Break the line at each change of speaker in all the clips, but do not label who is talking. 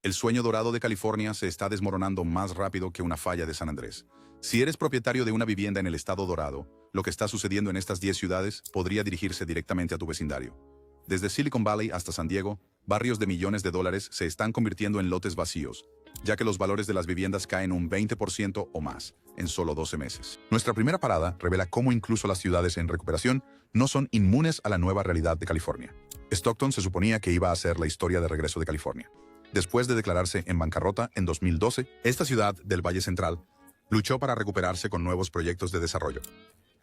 El sueño dorado de California se está desmoronando más rápido que una falla de San Andrés. Si eres propietario de una vivienda en el estado dorado, lo que está sucediendo en estas 10 ciudades podría dirigirse directamente a tu vecindario. Desde Silicon Valley hasta San Diego, barrios de millones de dólares se están convirtiendo en lotes vacíos, ya que los valores de las viviendas caen un 20% o más en solo 12 meses. Nuestra primera parada revela cómo incluso las ciudades en recuperación no son inmunes a la nueva realidad de California. Stockton se suponía que iba a ser la historia de regreso de California. Después de declararse en bancarrota en 2012, esta ciudad del Valle Central luchó para recuperarse con nuevos proyectos de desarrollo,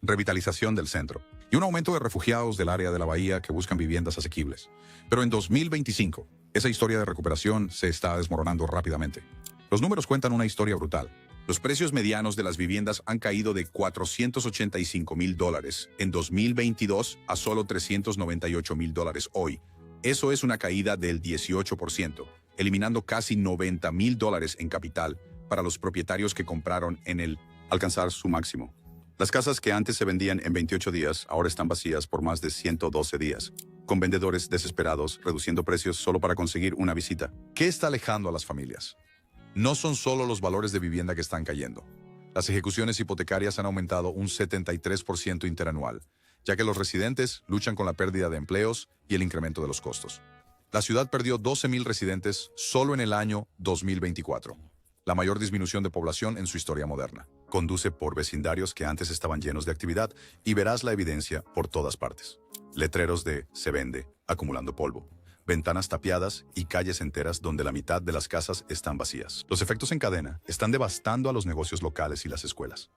revitalización del centro y un aumento de refugiados del área de la bahía que buscan viviendas asequibles. Pero en 2025, esa historia de recuperación se está desmoronando rápidamente. Los números cuentan una historia brutal. Los precios medianos de las viviendas han caído de $485,000 en 2022 a solo $398,000 hoy. Eso es una caída del 18%, eliminando casi $90,000 en capital para los propietarios que compraron en el alcanzar su máximo. Las casas que antes se vendían en 28 días ahora están vacías por más de 112 días, con vendedores desesperados reduciendo precios solo para conseguir una visita. ¿Qué está alejando a las familias? No son solo los valores de vivienda que están cayendo. Las ejecuciones hipotecarias han aumentado un 73% interanual, ya que los residentes luchan con la pérdida de empleos y el incremento de los costos. La ciudad perdió 12,000 residentes solo en el año 2024, la mayor disminución de población en su historia moderna. Conduce por vecindarios que antes estaban llenos de actividad y verás la evidencia por todas partes. Letreros de "se vende", acumulando polvo, ventanas tapiadas y calles enteras donde la mitad de las casas están vacías. Los efectos en cadena están devastando a los negocios locales y las escuelas.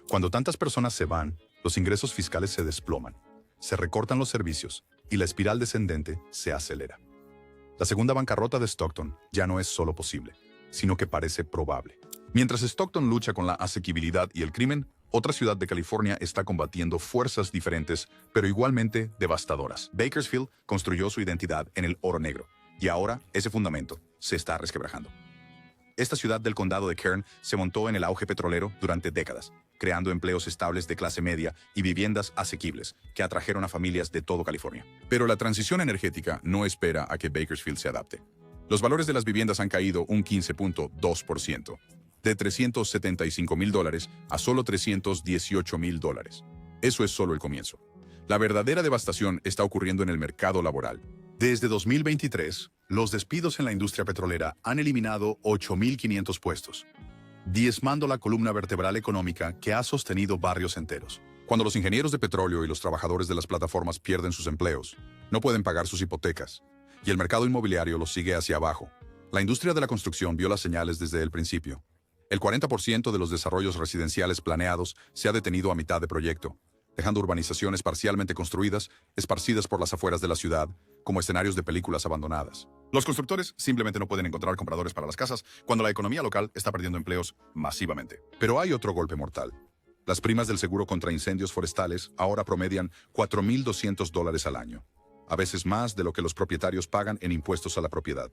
Cuando tantas personas se van, los ingresos fiscales se desploman, se recortan los servicios y la espiral descendente se acelera. La segunda bancarrota de Stockton ya no es solo posible, sino que parece probable. Mientras Stockton lucha con la asequibilidad y el crimen, otra ciudad de California está combatiendo fuerzas diferentes, pero igualmente devastadoras. Bakersfield construyó su identidad en el oro negro, y ahora ese fundamento se está resquebrajando. Esta ciudad del condado de Kern se montó en el auge petrolero durante décadas, creando empleos estables de clase media y viviendas asequibles que atrajeron a familias de todo California. Pero la transición energética no espera a que Bakersfield se adapte. Los valores de las viviendas han caído un 15.2%, de $375,000 a solo $318,000. Eso es solo el comienzo. La verdadera devastación está ocurriendo en el mercado laboral. Desde 2023, los despidos en la industria petrolera han eliminado 8,500 puestos, diezmando la columna vertebral económica que ha sostenido barrios enteros. Cuando los ingenieros de petróleo y los trabajadores de las plataformas pierden sus empleos, no pueden pagar sus hipotecas, y el mercado inmobiliario los sigue hacia abajo. La industria de la construcción vio las señales desde el principio. El 40% de los desarrollos residenciales planeados se ha detenido a mitad de proyecto, dejando urbanizaciones parcialmente construidas, esparcidas por las afueras de la ciudad, como escenarios de películas abandonadas. Los constructores simplemente no pueden encontrar compradores para las casas cuando la economía local está perdiendo empleos masivamente. Pero hay otro golpe mortal. Las primas del seguro contra incendios forestales ahora promedian $4,200 al año, a veces más de lo que los propietarios pagan en impuestos a la propiedad.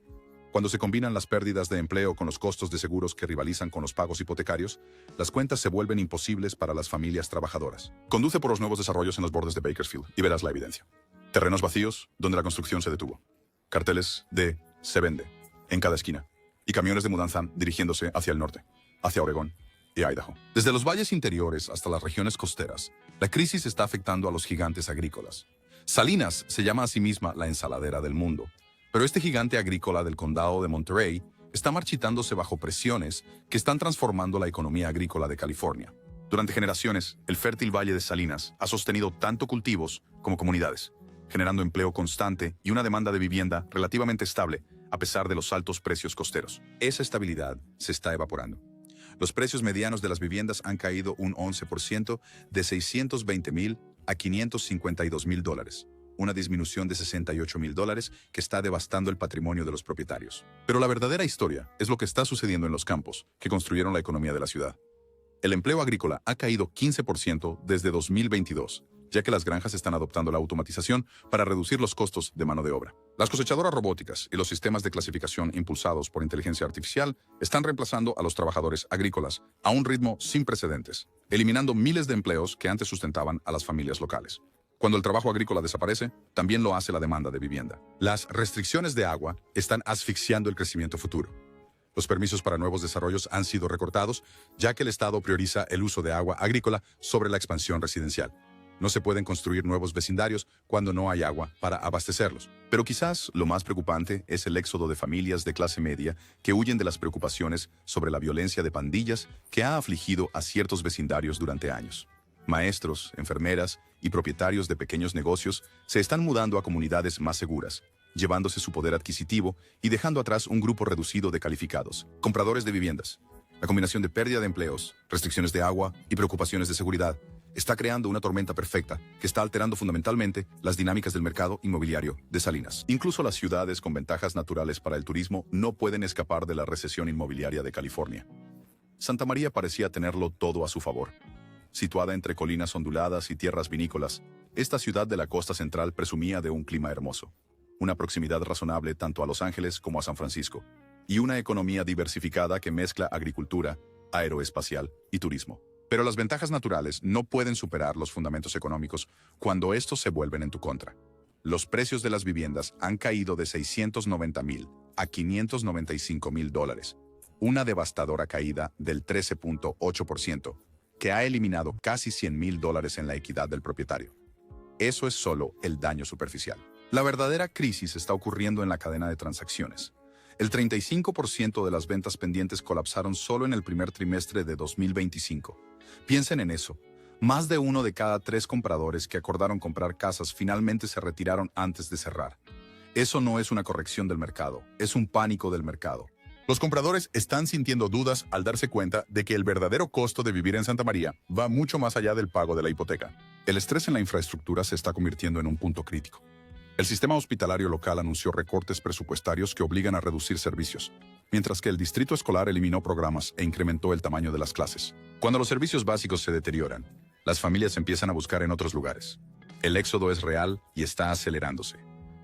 Cuando se combinan las pérdidas de empleo con los costos de seguros que rivalizan con los pagos hipotecarios, las cuentas se vuelven imposibles para las familias trabajadoras. Conduce por los nuevos desarrollos en los bordes de Bakersfield y verás la evidencia. Terrenos vacíos donde la construcción se detuvo. Carteles de "se vende" en cada esquina. Y camiones de mudanza dirigiéndose hacia el norte, hacia Oregón y Idaho. Desde los valles interiores hasta las regiones costeras, la crisis está afectando a los gigantes agrícolas. Salinas se llama a sí misma la ensaladera del mundo. Pero este gigante agrícola del condado de Monterey está marchitándose bajo presiones que están transformando la economía agrícola de California. Durante generaciones, el fértil valle de Salinas ha sostenido tanto cultivos como comunidades, generando empleo constante y una demanda de vivienda relativamente estable a pesar de los altos precios costeros. Esa estabilidad se está evaporando. Los precios medianos de las viviendas han caído un 11%, de $620,000 a $552,000. Una disminución de $68,000 que está devastando el patrimonio de los propietarios. Pero la verdadera historia es lo que está sucediendo en los campos que construyeron la economía de la ciudad. El empleo agrícola ha caído 15% desde 2022, ya que las granjas están adoptando la automatización para reducir los costos de mano de obra. Las cosechadoras robóticas y los sistemas de clasificación impulsados por inteligencia artificial están reemplazando a los trabajadores agrícolas a un ritmo sin precedentes, eliminando miles de empleos que antes sustentaban a las familias locales. Cuando el trabajo agrícola desaparece, también lo hace la demanda de vivienda. Las restricciones de agua están asfixiando el crecimiento futuro. Los permisos para nuevos desarrollos han sido recortados, ya que el Estado prioriza el uso de agua agrícola sobre la expansión residencial. No se pueden construir nuevos vecindarios cuando no hay agua para abastecerlos. Pero quizás lo más preocupante es el éxodo de familias de clase media que huyen de las preocupaciones sobre la violencia de pandillas que ha afligido a ciertos vecindarios durante años. Maestros, enfermeras y propietarios de pequeños negocios se están mudando a comunidades más seguras, llevándose su poder adquisitivo y dejando atrás un grupo reducido de calificados, compradores de viviendas. La combinación de pérdida de empleos, restricciones de agua y preocupaciones de seguridad está creando una tormenta perfecta que está alterando fundamentalmente las dinámicas del mercado inmobiliario de Salinas. Incluso las ciudades con ventajas naturales para el turismo no pueden escapar de la recesión inmobiliaria de California. Santa María parecía tenerlo todo a su favor. Situada entre colinas onduladas y tierras vinícolas, esta ciudad de la costa central presumía de un clima hermoso, una proximidad razonable tanto a Los Ángeles como a San Francisco, y una economía diversificada que mezcla agricultura, aeroespacial y turismo. Pero las ventajas naturales no pueden superar los fundamentos económicos cuando estos se vuelven en tu contra. Los precios de las viviendas han caído de $690,000 a $595,000, una devastadora caída del 13.8%, que ha eliminado casi $100,000 en la equidad del propietario. Eso es solo el daño superficial. La verdadera crisis está ocurriendo en la cadena de transacciones. El 35% de las ventas pendientes colapsaron solo en el primer trimestre de 2025. Piensen en eso. Más de 1 de cada 3 compradores que acordaron comprar casas finalmente se retiraron antes de cerrar. Eso no es una corrección del mercado, es un pánico del mercado. Los compradores están sintiendo dudas al darse cuenta de que el verdadero costo de vivir en Santa María va mucho más allá del pago de la hipoteca. El estrés en la infraestructura se está convirtiendo en un punto crítico. El sistema hospitalario local anunció recortes presupuestarios que obligan a reducir servicios, mientras que el distrito escolar eliminó programas e incrementó el tamaño de las clases. Cuando los servicios básicos se deterioran, las familias empiezan a buscar en otros lugares. El éxodo es real y está acelerándose.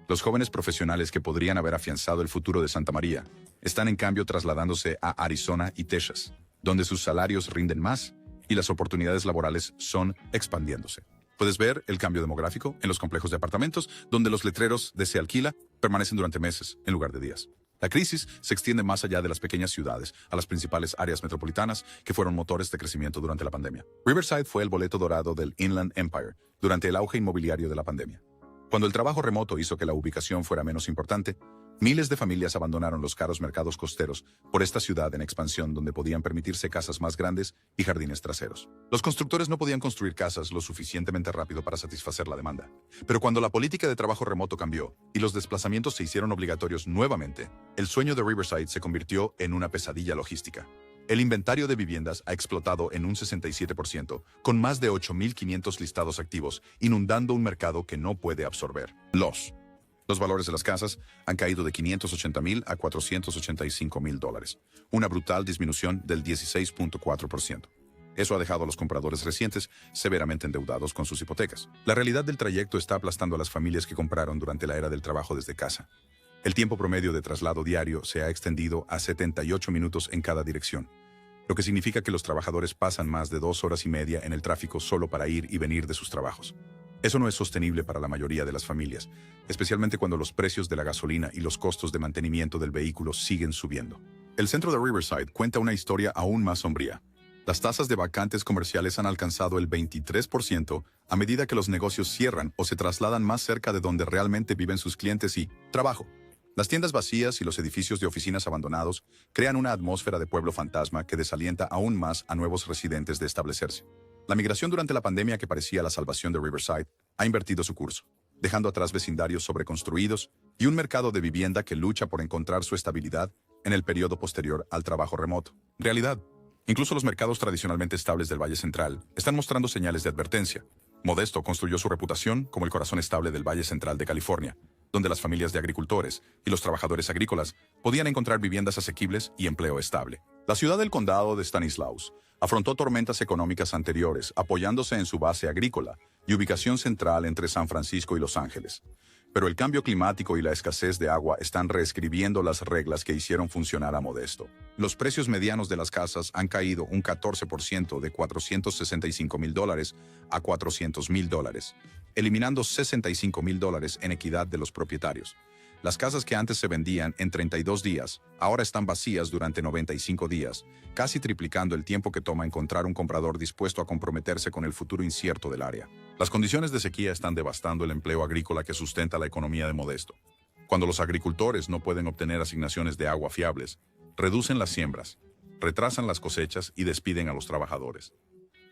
Los jóvenes profesionales que podrían haber afianzado el futuro de Santa María están en cambio trasladándose a Arizona y Texas, donde sus salarios rinden más y las oportunidades laborales son expandiéndose. Puedes ver el cambio demográfico en los complejos de apartamentos, donde los letreros de "se alquila" permanecen durante meses en lugar de días. La crisis se extiende más allá de las pequeñas ciudades, a las principales áreas metropolitanas que fueron motores de crecimiento durante la pandemia. Riverside fue el boleto dorado del Inland Empire durante el auge inmobiliario de la pandemia. Cuando el trabajo remoto hizo que la ubicación fuera menos importante, miles de familias abandonaron los caros mercados costeros por esta ciudad en expansión donde podían permitirse casas más grandes y jardines traseros. Los constructores no podían construir casas lo suficientemente rápido para satisfacer la demanda. Pero cuando la política de trabajo remoto cambió y los desplazamientos se hicieron obligatorios nuevamente, el sueño de Riverside se convirtió en una pesadilla logística. El inventario de viviendas ha explotado en un 67%, con más de 8,500 listados activos, inundando un mercado que no puede absorber. Los valores de las casas han caído de $580,000 a $485,000, una brutal disminución del 16.4%. Eso ha dejado a los compradores recientes severamente endeudados con sus hipotecas. La realidad del trayecto está aplastando a las familias que compraron durante la era del trabajo desde casa. El tiempo promedio de traslado diario se ha extendido a 78 minutos en cada dirección, lo que significa que los trabajadores pasan más de 2 horas y media en el tráfico solo para ir y venir de sus trabajos. Eso no es sostenible para la mayoría de las familias, especialmente cuando los precios de la gasolina y los costos de mantenimiento del vehículo siguen subiendo. El centro de Riverside cuenta una historia aún más sombría. Las tasas de vacantes comerciales han alcanzado el 23% a medida que los negocios cierran o se trasladan más cerca de donde realmente viven sus clientes y trabajo. Las tiendas vacías y los edificios de oficinas abandonados crean una atmósfera de pueblo fantasma que desalienta aún más a nuevos residentes de establecerse. La migración durante la pandemia, que parecía la salvación de Riverside, ha invertido su curso, dejando atrás vecindarios sobreconstruidos y un mercado de vivienda que lucha por encontrar su estabilidad en el periodo posterior al trabajo remoto. Realidad. Incluso los mercados tradicionalmente estables del Valle Central están mostrando señales de advertencia. Modesto construyó su reputación como el corazón estable del Valle Central de California, donde las familias de agricultores y los trabajadores agrícolas podían encontrar viviendas asequibles y empleo estable. La ciudad del condado de Stanislaus afrontó tormentas económicas anteriores apoyándose en su base agrícola y ubicación central entre San Francisco y Los Ángeles. Pero el cambio climático y la escasez de agua están reescribiendo las reglas que hicieron funcionar a Modesto. Los precios medianos de las casas han caído un 14% de $465,000 a $400,000, eliminando $65,000 en equidad de los propietarios. Las casas que antes se vendían en 32 días, ahora están vacías durante 95 días, casi triplicando el tiempo que toma encontrar un comprador dispuesto a comprometerse con el futuro incierto del área. Las condiciones de sequía están devastando el empleo agrícola que sustenta la economía de Modesto. Cuando los agricultores no pueden obtener asignaciones de agua fiables, reducen las siembras, retrasan las cosechas y despiden a los trabajadores.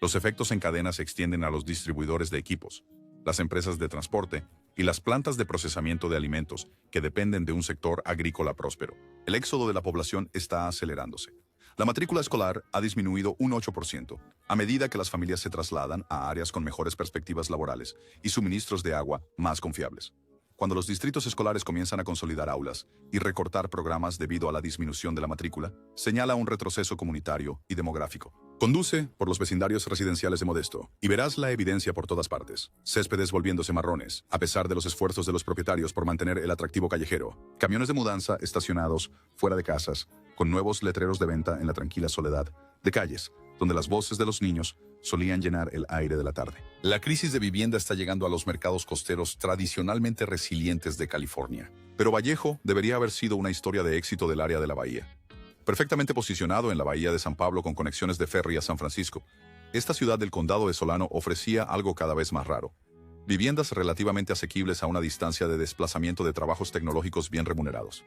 Los efectos en cadena se extienden a los distribuidores de equipos, las empresas de transporte y las plantas de procesamiento de alimentos que dependen de un sector agrícola próspero. El éxodo de la población está acelerándose. La matrícula escolar ha disminuido un 8% a medida que las familias se trasladan a áreas con mejores perspectivas laborales y suministros de agua más confiables. Cuando los distritos escolares comienzan a consolidar aulas y recortar programas debido a la disminución de la matrícula, señala un retroceso comunitario y demográfico. Conduce por los vecindarios residenciales de Modesto y verás la evidencia por todas partes. Céspedes volviéndose marrones, a pesar de los esfuerzos de los propietarios por mantener el atractivo callejero. Camiones de mudanza estacionados fuera de casas, con nuevos letreros de venta en la tranquila soledad de calles, donde las voces de los niños solían llenar el aire de la tarde. La crisis de vivienda está llegando a los mercados costeros tradicionalmente resilientes de California. Pero Vallejo debería haber sido una historia de éxito del área de la bahía. Perfectamente posicionado en la bahía de San Pablo con conexiones de ferry a San Francisco, esta ciudad del condado de Solano ofrecía algo cada vez más raro: viviendas relativamente asequibles a una distancia de desplazamiento de trabajos tecnológicos bien remunerados.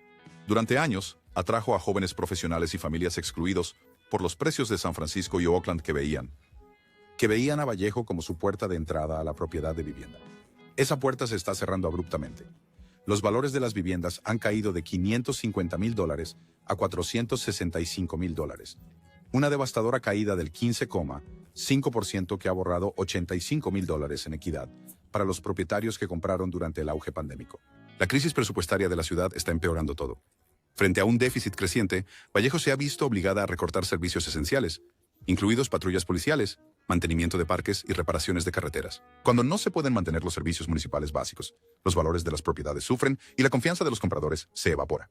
Durante años, atrajo a jóvenes profesionales y familias excluidos por los precios de San Francisco y Oakland que veían a Vallejo como su puerta de entrada a la propiedad de vivienda. Esa puerta se está cerrando abruptamente. Los valores de las viviendas han caído de $550,000 a $465,000. Una devastadora caída del 15,5% que ha borrado $85,000 en equidad para los propietarios que compraron durante el auge pandémico. La crisis presupuestaria de la ciudad está empeorando todo. Frente a un déficit creciente, Vallejo se ha visto obligada a recortar servicios esenciales, incluidos patrullas policiales, mantenimiento de parques y reparaciones de carreteras. Cuando no se pueden mantener los servicios municipales básicos, los valores de las propiedades sufren y la confianza de los compradores se evapora.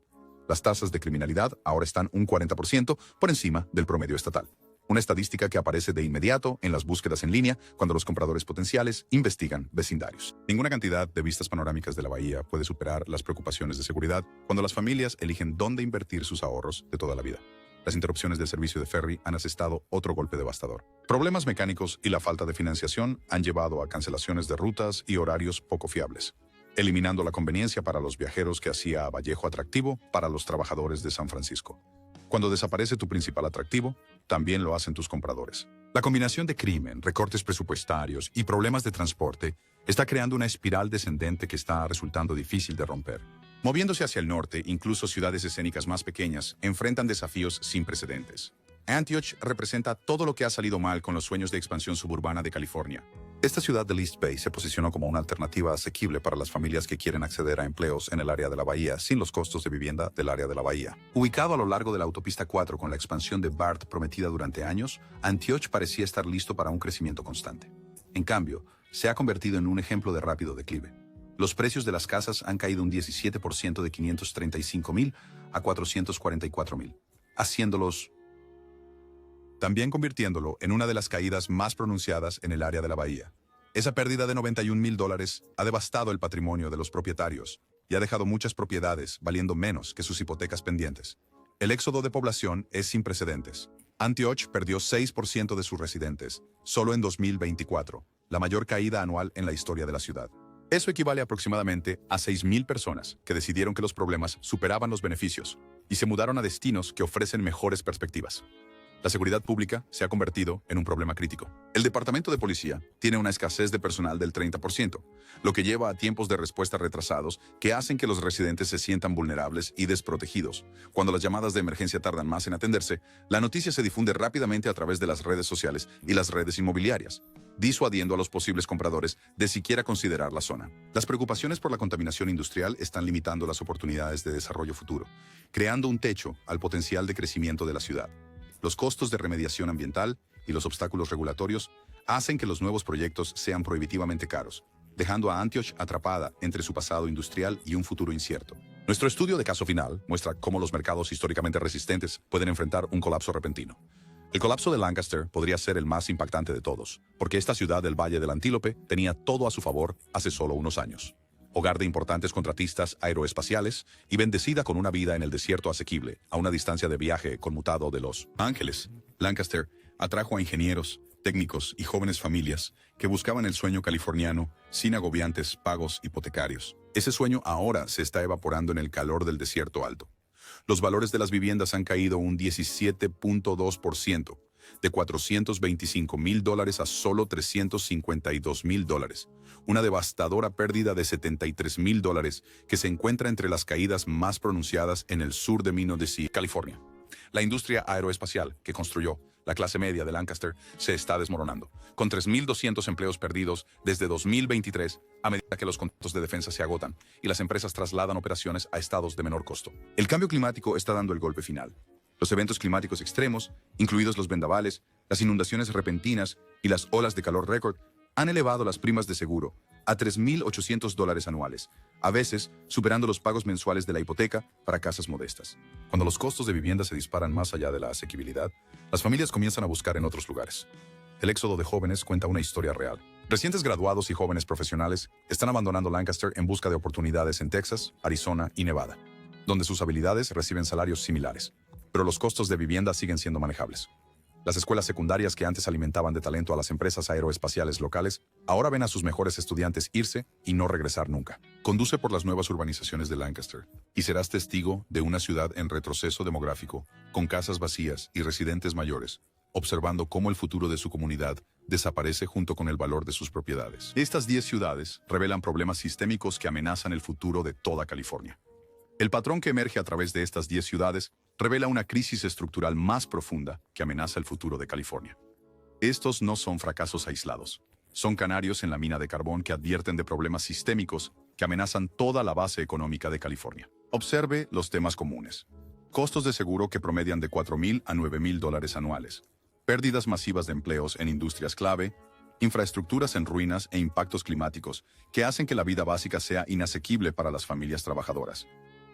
Las tasas de criminalidad ahora están un 40% por encima del promedio estatal. Una estadística que aparece de inmediato en las búsquedas en línea cuando los compradores potenciales investigan vecindarios. Ninguna cantidad de vistas panorámicas de la bahía puede superar las preocupaciones de seguridad cuando las familias eligen dónde invertir sus ahorros de toda la vida. Las interrupciones del servicio de ferry han asestado otro golpe devastador. Problemas mecánicos y la falta de financiación han llevado a cancelaciones de rutas y horarios poco fiables, eliminando la conveniencia para los viajeros que hacía a Vallejo atractivo para los trabajadores de San Francisco. Cuando desaparece tu principal atractivo, también lo hacen tus compradores. La combinación de crimen, recortes presupuestarios y problemas de transporte está creando una espiral descendente que está resultando difícil de romper. Moviéndose hacia el norte, incluso ciudades escénicas más pequeñas enfrentan desafíos sin precedentes. Antioch representa todo lo que ha salido mal con los sueños de expansión suburbana de California. Esta ciudad del East Bay se posicionó como una alternativa asequible para las familias que quieren acceder a empleos en el área de la bahía sin los costos de vivienda del área de la bahía. Ubicado a lo largo de la autopista 4 con la expansión de BART prometida durante años, Antioch parecía estar listo para un crecimiento constante. En cambio, se ha convertido en un ejemplo de rápido declive. Los precios de las casas han caído un 17% de $535,000 a $444,000, también convirtiéndolo en una de las caídas más pronunciadas en el área de la bahía. Esa pérdida de $91,000 ha devastado el patrimonio de los propietarios y ha dejado muchas propiedades valiendo menos que sus hipotecas pendientes. El éxodo de población es sin precedentes. Antioch perdió 6% de sus residentes, solo en 2024, la mayor caída anual en la historia de la ciudad. Eso equivale aproximadamente a 6,000 personas que decidieron que los problemas superaban los beneficios y se mudaron a destinos que ofrecen mejores perspectivas. La seguridad pública se ha convertido en un problema crítico. El Departamento de Policía tiene una escasez de personal del 30%, lo que lleva a tiempos de respuesta retrasados que hacen que los residentes se sientan vulnerables y desprotegidos. Cuando las llamadas de emergencia tardan más en atenderse, la noticia se difunde rápidamente a través de las redes sociales y las redes inmobiliarias, disuadiendo a los posibles compradores de siquiera considerar la zona. Las preocupaciones por la contaminación industrial están limitando las oportunidades de desarrollo futuro, creando un techo al potencial de crecimiento de la ciudad. Los costos de remediación ambiental y los obstáculos regulatorios hacen que los nuevos proyectos sean prohibitivamente caros, dejando a Antioch atrapada entre su pasado industrial y un futuro incierto. Nuestro estudio de caso final muestra cómo los mercados históricamente resistentes pueden enfrentar un colapso repentino. El colapso de Lancaster podría ser el más impactante de todos, porque esta ciudad del Valle del Antílope tenía todo a su favor hace solo unos años. Hogar de importantes contratistas aeroespaciales y bendecida con una vida en el desierto asequible, a una distancia de viaje conmutado de Los Ángeles. Lancaster atrajo a ingenieros, técnicos y jóvenes familias que buscaban el sueño californiano sin agobiantes pagos hipotecarios. Ese sueño ahora se está evaporando en el calor del desierto alto. Los valores de las viviendas han caído un 17.2%, de $425,000 a solo $352,000, una devastadora pérdida de $73,000 que se encuentra entre las caídas más pronunciadas en el sur de Minnesota, California. La industria aeroespacial que construyó la clase media de Lancaster se está desmoronando, con 3.200 empleos perdidos desde 2023 a medida que los contratos de defensa se agotan y las empresas trasladan operaciones a estados de menor costo. El cambio climático está dando el golpe final. Los eventos climáticos extremos, incluidos los vendavales, las inundaciones repentinas y las olas de calor récord, han elevado las primas de seguro a $3.800 anuales, a veces superando los pagos mensuales de la hipoteca para casas modestas. Cuando los costos de vivienda se disparan más allá de la asequibilidad, las familias comienzan a buscar en otros lugares. El éxodo de jóvenes cuenta una historia real. Recientes graduados y jóvenes profesionales están abandonando Lancaster en busca de oportunidades en Texas, Arizona y Nevada, donde sus habilidades reciben salarios similares, pero los costos de vivienda siguen siendo manejables. Las escuelas secundarias que antes alimentaban de talento a las empresas aeroespaciales locales, ahora ven a sus mejores estudiantes irse y no regresar nunca. Conduce por las nuevas urbanizaciones de Lancaster y serás testigo de una ciudad en retroceso demográfico, con casas vacías y residentes mayores, observando cómo el futuro de su comunidad desaparece junto con el valor de sus propiedades. Estas 10 ciudades revelan problemas sistémicos que amenazan el futuro de toda California. El patrón que emerge a través de estas 10 ciudades revela una crisis estructural más profunda que amenaza el futuro de California. Estos no son fracasos aislados. Son canarios en la mina de carbón que advierten de problemas sistémicos que amenazan toda la base económica de California. Observe los temas comunes. Costos de seguro que promedian de $4,000 a $9,000 anuales. Pérdidas masivas de empleos en industrias clave, infraestructuras en ruinas e impactos climáticos que hacen que la vida básica sea inasequible para las familias trabajadoras.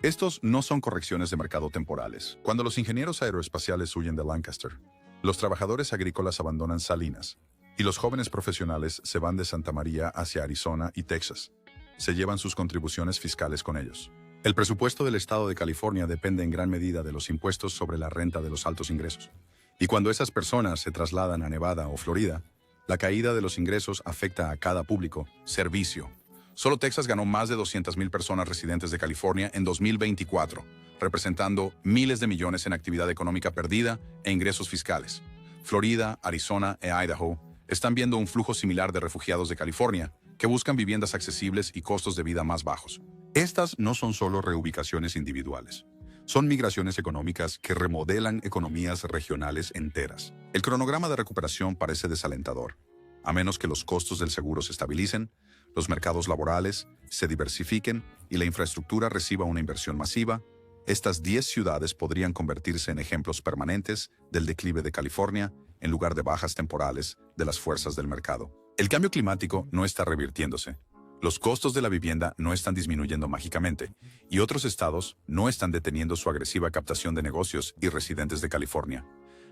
Estos no son correcciones de mercado temporales. Cuando los ingenieros aeroespaciales huyen de Lancaster, los trabajadores agrícolas abandonan Salinas y los jóvenes profesionales se van de Santa María hacia Arizona y Texas. Se llevan sus contribuciones fiscales con ellos. El presupuesto del estado de California depende en gran medida de los impuestos sobre la renta de los altos ingresos. Y cuando esas personas se trasladan a Nevada o Florida, la caída de los ingresos afecta a cada público, servicio. Solo Texas ganó más de 200,000 personas residentes de California en 2024, representando miles de millones en actividad económica perdida e ingresos fiscales. Florida, Arizona e Idaho están viendo un flujo similar de refugiados de California que buscan viviendas accesibles y costos de vida más bajos. Estas no son solo reubicaciones individuales. Son migraciones económicas que remodelan economías regionales enteras. El cronograma de recuperación parece desalentador. A menos que los costos del seguro se estabilicen, los mercados laborales se diversifiquen y la infraestructura reciba una inversión masiva, estas 10 ciudades podrían convertirse en ejemplos permanentes del declive de California en lugar de bajas temporales de las fuerzas del mercado. El cambio climático no está revirtiéndose. Los costos de la vivienda no están disminuyendo mágicamente y otros estados no están deteniendo su agresiva captación de negocios y residentes de California.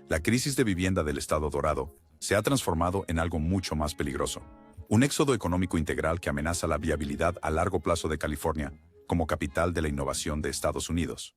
La crisis de vivienda del estado dorado se ha transformado en algo mucho más peligroso. Un éxodo económico integral que amenaza la viabilidad a largo plazo de California como capital de la innovación de Estados Unidos.